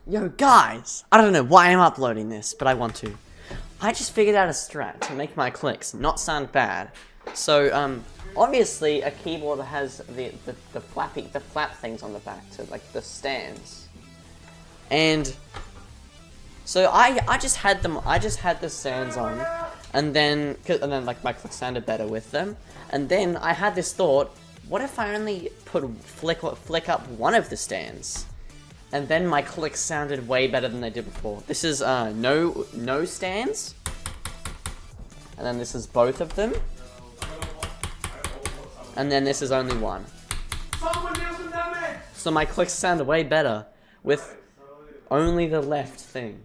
Yo, guys! I don't know why I'm uploading this, but I want to. I just figured out a strat to make my clicks not sound bad. So, obviously, a keyboard has the flap things on the back, to, like, the stands. And so I just had the stands on, and then like my clicks sounded better with them. And then I had this thought, what if I only flick up one of the stands? And then my clicks sounded way better than they did before. This is no stands. And then this is both of them. And then this is only one. So my clicks sound way better with only the left thing.